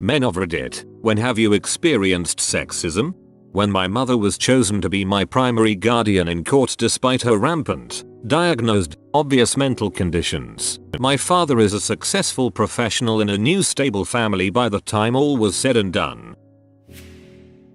Men of Reddit, when have you experienced sexism? When my mother was chosen to be my primary guardian in court despite her rampant, diagnosed, obvious mental conditions. My father is a successful professional in a new stable family by the time all was said and done.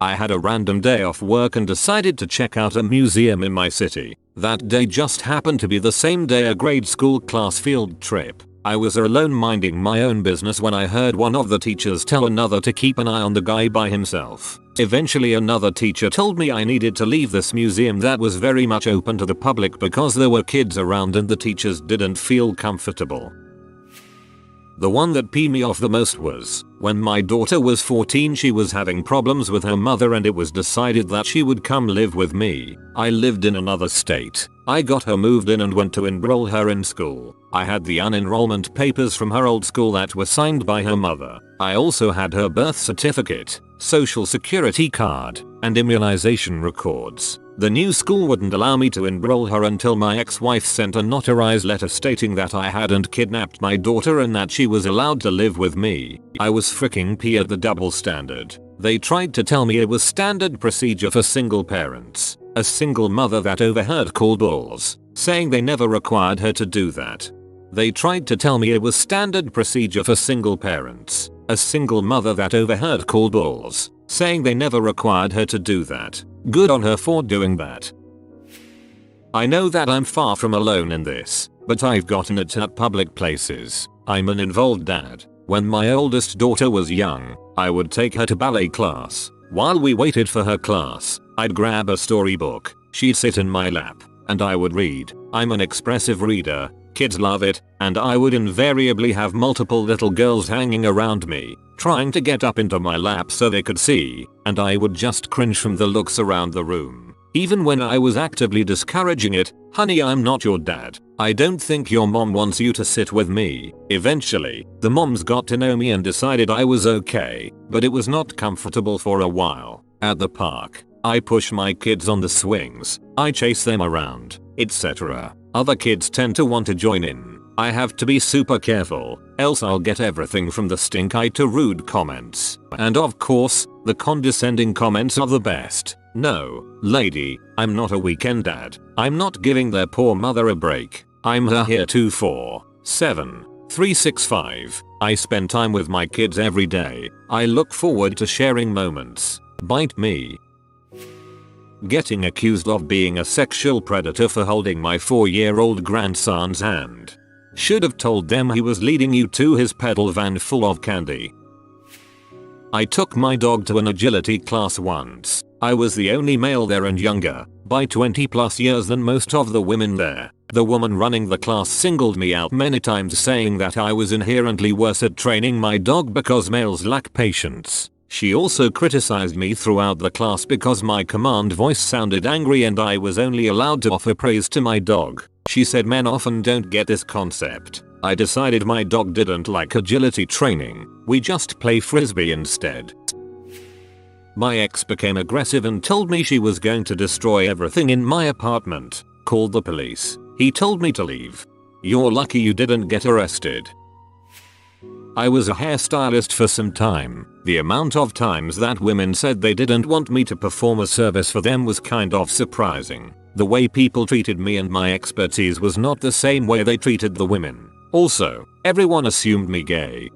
I had a random day off work and decided to check out a museum in my city. That day just happened to be the same day a grade school class field trip. I was alone minding my own business when I heard one of the teachers tell another to keep an eye on the guy by himself. Eventually another teacher told me I needed to leave this museum that was very much open to the public because there were kids around and the teachers didn't feel comfortable. The one that peed me off the most was, when my daughter was 14 she was having problems with her mother and it was decided that she would come live with me. I lived in another state. I got her moved in and went to enroll her in school. I had the unenrollment papers from her old school that were signed by her mother. I also had her birth certificate, social security card, and immunization records. The new school wouldn't allow me to enroll her until my ex-wife sent a notarized letter stating that I hadn't kidnapped my daughter and that she was allowed to live with me. I was freaking pissed at the double standard. They tried to tell me it was standard procedure for single parents. A single mother that overheard called balls, saying they never required her to do that. They tried to tell me it was standard procedure for single parents. A single mother that overheard called balls, saying they never required her to do that. Good on her for doing that. I know that I'm far from alone in this, but I've gotten it at public places. I'm an involved dad. When my oldest daughter was young, I would take her to ballet class. While we waited for her class, I'd grab a storybook, she'd sit in my lap, and I would read. I'm an expressive reader, kids love it, and I would invariably have multiple little girls hanging around me, trying to get up into my lap so they could see, and I would just cringe from the looks around the room. Even when I was actively discouraging it, honey, I'm not your dad. I don't think your mom wants you to sit with me. Eventually, the moms got to know me and decided I was okay, but it was not comfortable for a while. At the park, I push my kids on the swings, I chase them around, etc. Other kids tend to want to join in. I have to be super careful, else I'll get everything from the stink eye to rude comments. And of course, the condescending comments are the best. No, lady, I'm not a weekend dad. I'm not giving their poor mother a break. I'm here 24/7, 365. I spend time with my kids every day. I look forward to sharing moments. Bite me. Getting accused of being a sexual predator for holding my 4-year-old grandson's hand. Should have told them he was leading you to his pedal van full of candy. I took my dog to an agility class once. I was the only male there and younger, by 20+ years than most of the women there. The woman running the class singled me out many times, saying that I was inherently worse at training my dog because males lack patience. She also criticized me throughout the class because my command voice sounded angry and I was only allowed to offer praise to my dog. She said men often don't get this concept. I decided my dog didn't like agility training. We just play frisbee instead. My ex became aggressive and told me she was going to destroy everything in my apartment. Called the police. He told me to leave. You're lucky you didn't get arrested. I was a hairstylist for some time. The amount of times that women said they didn't want me to perform a service for them was kind of surprising. The way people treated me and my expertise was not the same way they treated the women. Also, everyone assumed me gay.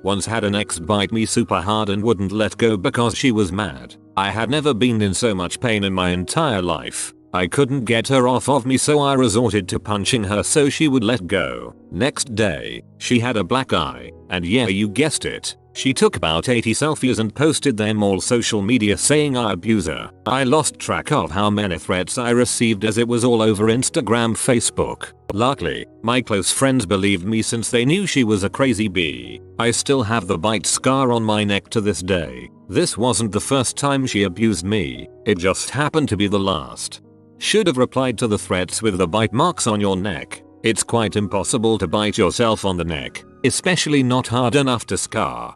Once had an ex bite me super hard and wouldn't let go because she was mad. I had never been in so much pain in my entire life. I couldn't get her off of me, so I resorted to punching her so she would let go. Next day, she had a black eye, and yeah, you guessed it. She took about 80 selfies and posted them all social media saying I abuse her. I lost track of how many threats I received as it was all over Instagram, Facebook. Luckily, my close friends believed me since they knew she was a crazy bee. I still have the bite scar on my neck to this day. This wasn't the first time she abused me, it just happened to be the last. Should have replied to the threats with the bite marks on your neck. It's quite impossible to bite yourself on the neck, especially not hard enough to scar.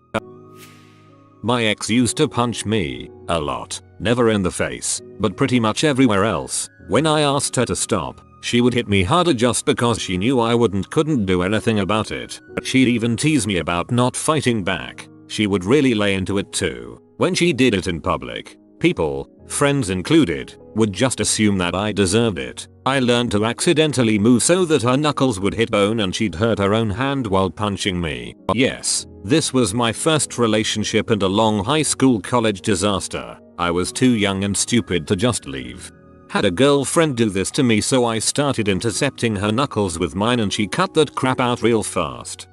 My ex used to punch me, a lot, never in the face, but pretty much everywhere else. When I asked her to stop, She would hit me harder just because she knew I couldn't do anything about it. She'd even tease me about not fighting back. She would really lay into it too. When she did it in public, people, friends included, would just assume that I deserved it. I learned to accidentally move so that her knuckles would hit bone and she'd hurt her own hand while punching me. Yes, this was my first relationship and a long high school college disaster. I was too young and stupid to just leave. Had a girlfriend do this to me, so I started intercepting her knuckles with mine and she cut that crap out real fast.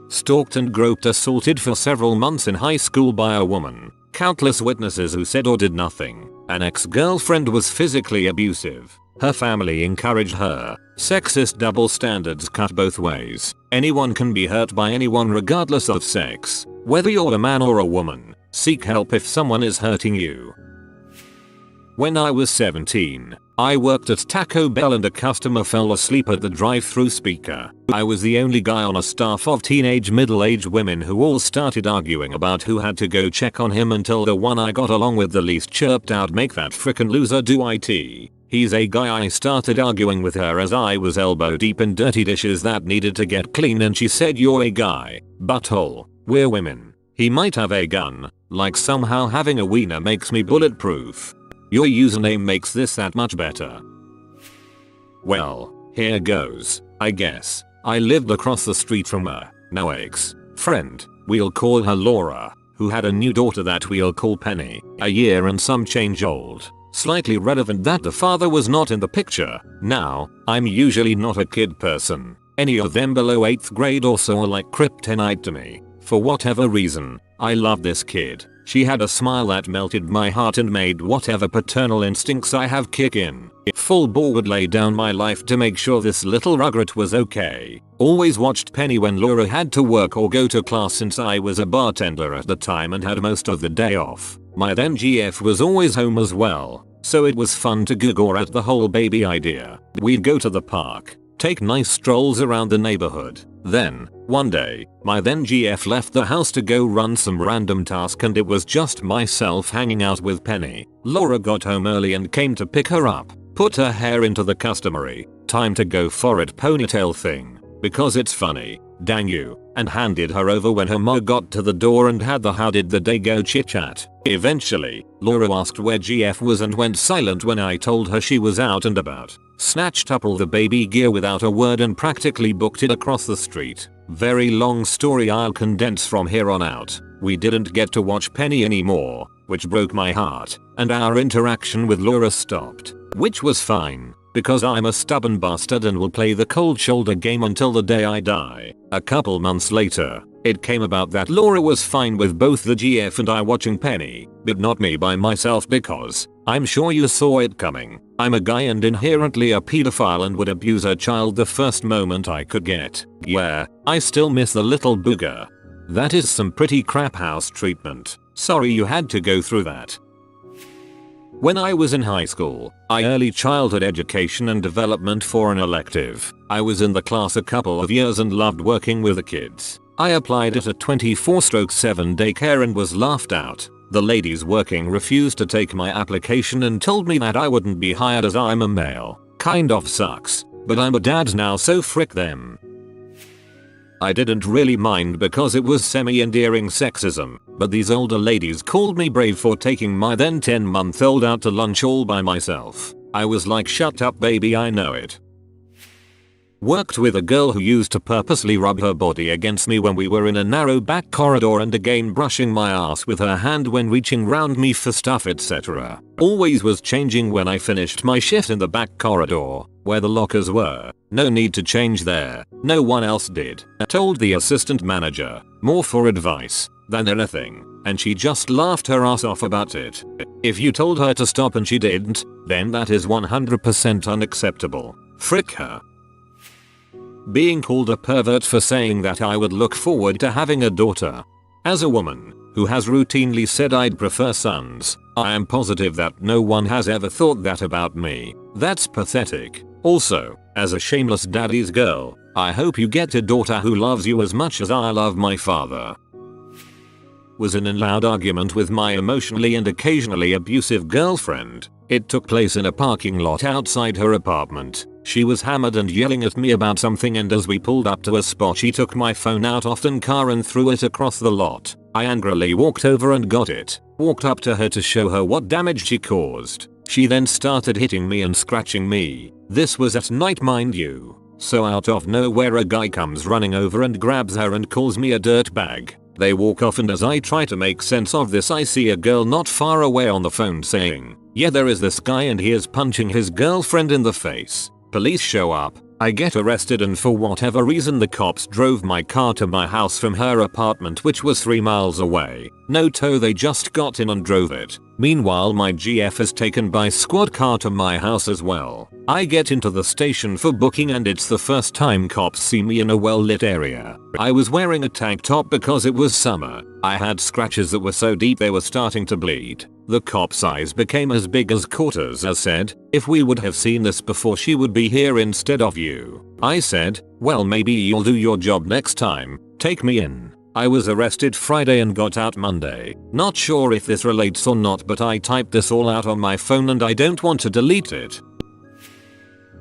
Stalked and groped assaulted for several months in high school by a woman. Countless witnesses who said or did nothing. An ex-girlfriend was physically abusive. Her family encouraged her. Sexist double standards cut both ways. Anyone can be hurt by anyone regardless of sex. Whether you're a man or a woman, seek help if someone is hurting you. When I was 17, I worked at Taco Bell and a customer fell asleep at the drive-thru speaker. I was the only guy on a staff of teenage middle-aged women who all started arguing about who had to go check on him until the one I got along with the least chirped out, "Make that frickin' loser do it. He's a guy." I started arguing with her as I was elbow deep in dirty dishes that needed to get clean and she said, "You're a guy, butthole. We're women. He might have a gun. Like somehow having a wiener makes me bulletproof. Your username makes this that much better." Well, here goes, I guess. I lived across the street from her, now ex-friend, we'll call her Laura, who had a new daughter that we'll call Penny, a year and some change old. Slightly relevant that the father was not in the picture. Now, I'm usually not a kid person. Any of them below 8th grade or so are like kryptonite to me. For whatever reason, I love this kid. She had a smile that melted my heart and made whatever paternal instincts I have kick in. Full bore would lay down my life to make sure this little rugrat was okay. Always watched Penny when Laura had to work or go to class since I was a bartender at the time and had most of the day off. My then GF was always home as well, so it was fun to giggle at the whole baby idea. We'd go to the park, take nice strolls around the neighborhood. Then, one day, my then GF left the house to go run some random task and it was just myself hanging out with Penny. Laura got home early and came to pick her up, put her hair into the customary time to go for it ponytail thing, because it's funny, dang you, and handed her over when her ma got to the door and had the "how did the day go" chit chat. Eventually, Laura asked where GF was and went silent when I told her she was out and about. Snatched up all the baby gear without a word and practically booked it across the street. Very long story I'll condense from here on out. We didn't get to watch Penny anymore, which broke my heart, and our interaction with Laura stopped. Which was fine, because I'm a stubborn bastard and will play the cold shoulder game until the day I die. A couple months later, it came about that Laura was fine with both the GF and I watching Penny, but not me by myself because, I'm sure you saw it coming, I'm a guy and inherently a pedophile and would abuse a child the first moment I could get. Yeah, I still miss the little booger. That is some pretty crap house treatment. Sorry you had to go through that. When I was in high school, I early childhood education and development for an elective. I was in the class a couple of years and loved working with the kids. I applied at a 24/7 daycare and was laughed out. The ladies working refused to take my application and told me that I wouldn't be hired as I'm a male. Kind of sucks, but I'm a dad now, so frick them. I didn't really mind because it was semi-endearing sexism, but these older ladies called me brave for taking my then 10-month-old out to lunch all by myself. I was like, shut up baby, I know it. Worked with a girl who used to purposely rub her body against me when we were in a narrow back corridor and again brushing my ass with her hand when reaching round me for stuff, etc. Always was changing when I finished my shift in the back corridor, where the lockers were. No need to change there, no one else did. I told the assistant manager, more for advice than anything, and she just laughed her ass off about it. If you told her to stop and she didn't, then that is 100% unacceptable. Frick her. Being called a pervert for saying that I would look forward to having a daughter. As a woman who has routinely said I'd prefer sons, I am positive that no one has ever thought that about me. That's pathetic. Also, as a shameless daddy's girl, I hope you get a daughter who loves you as much as I love my father. was in a loud argument with my emotionally and occasionally abusive girlfriend. It took place in a parking lot outside her apartment. She was hammered and yelling at me about something, and as we pulled up to a spot she took my phone out of the car and threw it across the lot. I angrily walked over and got it, walked up to her to show her what damage she caused. She then started hitting me and scratching me. This was at night, mind you. So out of nowhere a guy comes running over and grabs her and calls me a dirtbag. They walk off, and as I try to make sense of this I see a girl not far away on the phone saying, "Yeah, there is this guy and he is punching his girlfriend in the face." Police show up. I get arrested, and for whatever reason the cops drove my car to my house from her apartment, which was 3 miles away. No tow, they just got in and drove it. Meanwhile my GF is taken by squad car to my house as well. I get into the station for booking, and it's the first time cops see me in a well lit area. I was wearing a tank top because it was summer. I had scratches that were so deep they were starting to bleed. The cop's eyes became as big as quarters as said, "If we would have seen this before, she would be here instead of you." I said, "Well, maybe you'll do your job next time. Take me in." I was arrested Friday and got out Monday. Not sure if this relates or not, but I typed this all out on my phone and I don't want to delete it.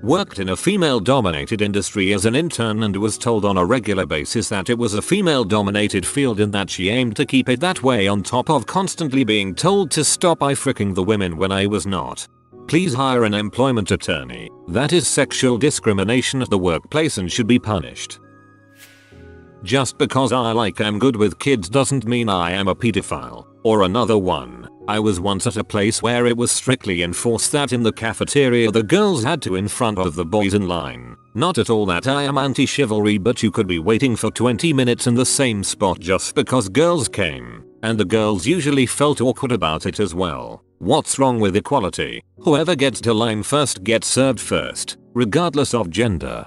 Worked in a female-dominated industry as an intern and was told on a regular basis that it was a female-dominated field and that she aimed to keep it that way, on top of constantly being told to stop fricking the women when I was not. Please hire an employment attorney. That is sexual discrimination at the workplace and should be punished. Just because I am good with kids doesn't mean I am a pedophile. Or another one. I was once at a place where it was strictly enforced that in the cafeteria the girls had to in front of the boys in line. Not at all that I am anti-chivalry, but you could be waiting for 20 minutes in the same spot just because girls came. And the girls usually felt awkward about it as well. What's wrong with equality? Whoever gets to line first gets served first, regardless of gender.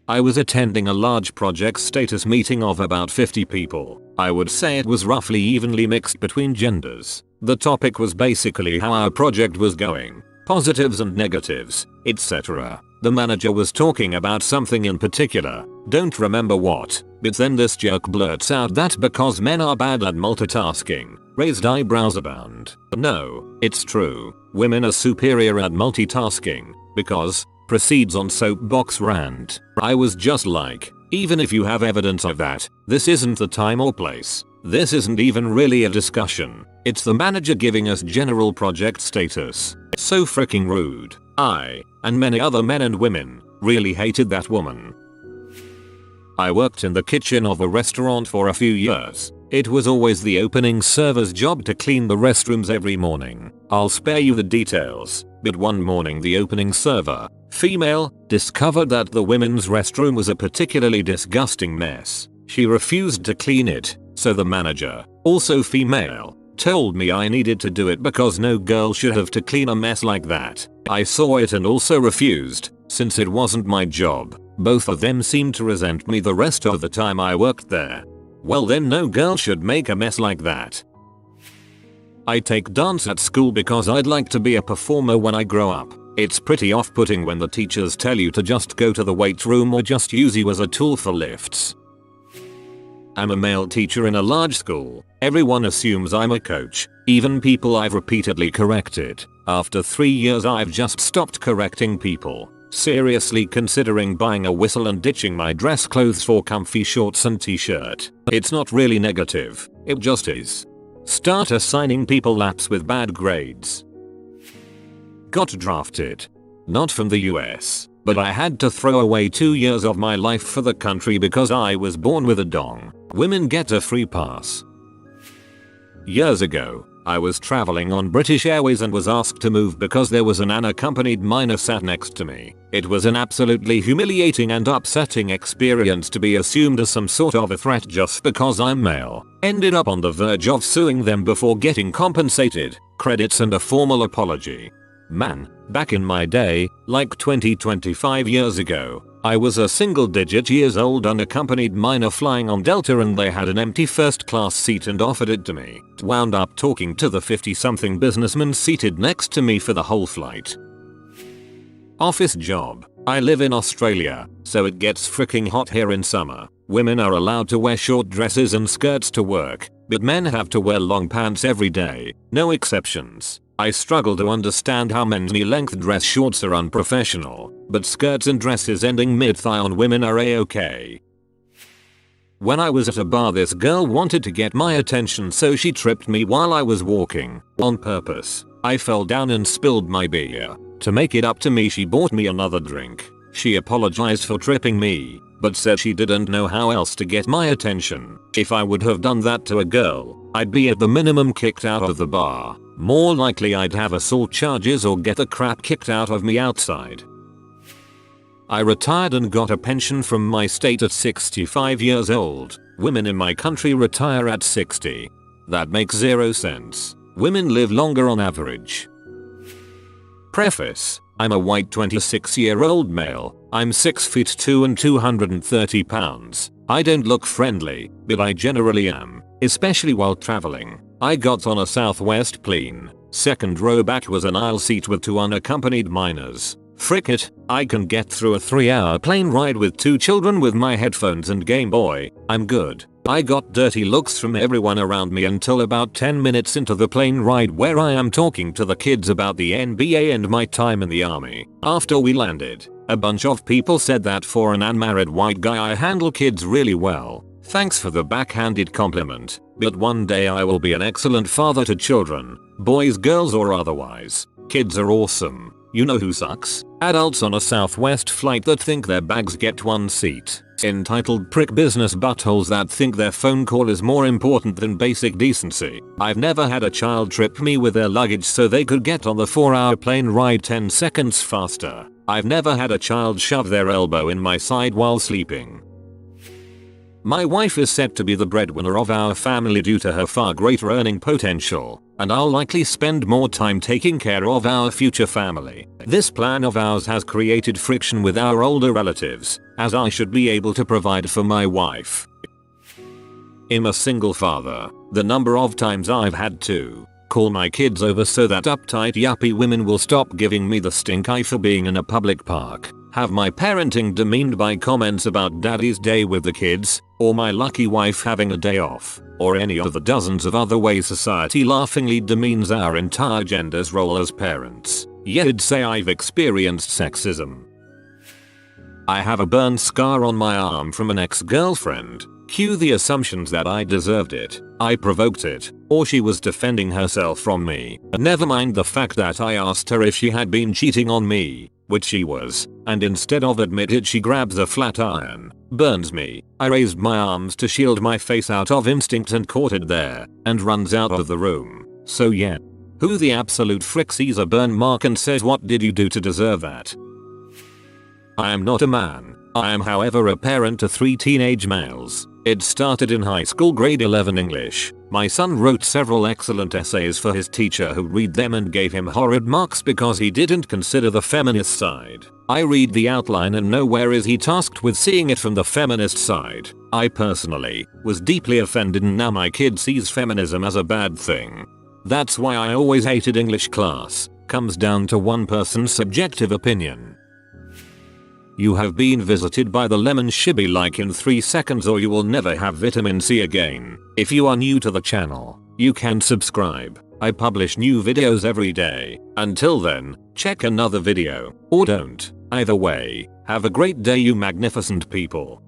I was attending a large project status meeting of about 50 people. I would say it was roughly evenly mixed between genders. The topic was basically how our project was going, positives and negatives, etc. The manager was talking about something in particular, don't remember what, but then this jerk blurts out that because men are bad at multitasking. Raised eyebrows abound. No, it's true. Women are superior at multitasking, because proceeds on soapbox rant. I was just like, even if you have evidence of that, this isn't the time or place. This isn't even really a discussion. It's the manager giving us general project status. So freaking rude. I, and many other men and women, really hated that woman. I worked in the kitchen of a restaurant for a few years. It was always the opening server's job to clean the restrooms every morning. I'll spare you the details, but one morning the opening server, female, discovered that the women's restroom was a particularly disgusting mess. She refused to clean it, so the manager, also female, told me I needed to do it because no girl should have to clean a mess like that. I saw it and also refused, since it wasn't my job. Both of them seemed to resent me the rest of the time I worked there. Well then, no girl should make a mess like that. I take dance at school because I'd like to be a performer when I grow up. It's pretty off-putting when the teachers tell you to just go to the weight room or just use you as a tool for lifts. I'm a male teacher in a large school. Everyone assumes I'm a coach, even people I've repeatedly corrected. After 3 years I've just stopped correcting people. Seriously considering buying a whistle and ditching my dress clothes for comfy shorts and t-shirt. It's not really negative, it just is. Start assigning people laps with bad grades. Got drafted. Not from the US, but I had to throw away 2 years of my life for the country because I was born with a dong. Women get a free pass. Years ago, I was traveling on British Airways and was asked to move because there was an unaccompanied minor sat next to me. It was an absolutely humiliating and upsetting experience to be assumed as some sort of a threat just because I'm male. Ended up on the verge of suing them before getting compensated, credits and a formal apology. Man, back in my day, like 20-25 years ago, I was a single-digit years old unaccompanied minor flying on Delta and they had an empty first-class seat and offered it to me. Wound up talking to the 50-something businessman seated next to me for the whole flight. Office job. I live in Australia, so it gets freaking hot here in summer. Women are allowed to wear short dresses and skirts to work, but men have to wear long pants every day, no exceptions. I struggle to understand how men's knee-length dress shorts are unprofessional, but skirts and dresses ending mid-thigh on women are a-okay. When I was at a bar, this girl wanted to get my attention, so she tripped me while I was walking, on purpose. I fell down and spilled my beer. To make it up to me, she bought me another drink. She apologized for tripping me, but said she didn't know how else to get my attention. If I would have done that to a girl, I'd be at the minimum kicked out of the bar. More likely I'd have assault charges or get the crap kicked out of me outside. I retired and got a pension from my state at 65 years old. Women in my country retire at 60. That makes 0 sense. Women live longer on average. Preface: I'm a white 26-year-old male. I'm 6 feet 2 and 230 pounds. I don't look friendly, but I generally am, especially while traveling. I got on a Southwest plane. Second row back was an aisle seat with 2 unaccompanied minors. Frick it, I can get through a 3-hour plane ride with 2 children with my headphones and Game Boy. I'm good. I got dirty looks from everyone around me until about 10 minutes into the plane ride, where I am talking to the kids about the NBA and my time in the army. After we landed, a bunch of people said that for an unmarried white guy I handle kids really well. Thanks for the backhanded compliment, but one day I will be an excellent father to children, boys, girls or otherwise. Kids are awesome. You know who sucks? Adults on a Southwest flight that think their bags get 1 seat. Entitled prick business buttholes that think their phone call is more important than basic decency. I've never had a child trip me with their luggage so they could get on the 4-hour plane ride 10 seconds faster. I've never had a child shove their elbow in my side while sleeping. My wife is set to be the breadwinner of our family due to her far greater earning potential, and I'll likely spend more time taking care of our future family. This plan of ours has created friction with our older relatives, as I should be able to provide for my wife. I'm a single father. The number of times I've had to call my kids over so that uptight yuppie women will stop giving me the stink eye for being in a public park, have my parenting demeaned by comments about daddy's day with the kids, or my lucky wife having a day off, or any of the dozens of other ways society laughingly demeans our entire gender's role as parents. Yet I'd say I've experienced sexism. I have a burn scar on my arm from an ex-girlfriend. Cue the assumptions that I deserved it, I provoked it, or she was defending herself from me. Never mind the fact that I asked her if she had been cheating on me, which she was, and instead of admit it she grabs a flat iron, burns me. I raised my arms to shield my face out of instinct and caught it there, and runs out of the room. So yeah. Who the absolute frick sees a burn mark and says, what did you do to deserve that? I am not a man. I am however a parent to 3 teenage males. It started in high school grade 11 English. My son wrote several excellent essays for his teacher, who read them and gave him horrid marks because he didn't consider the feminist side. I read the outline and nowhere is he tasked with seeing it from the feminist side. I personally was deeply offended, and now my kid sees feminism as a bad thing. That's why I always hated English class. Comes down to one person's subjective opinion. You have been visited by the lemon shibby, like in 3 seconds or you will never have vitamin C again. If you are new to the channel, you can subscribe. I publish new videos every day. Until then, check another video, or don't. Either way, have a great day you magnificent people.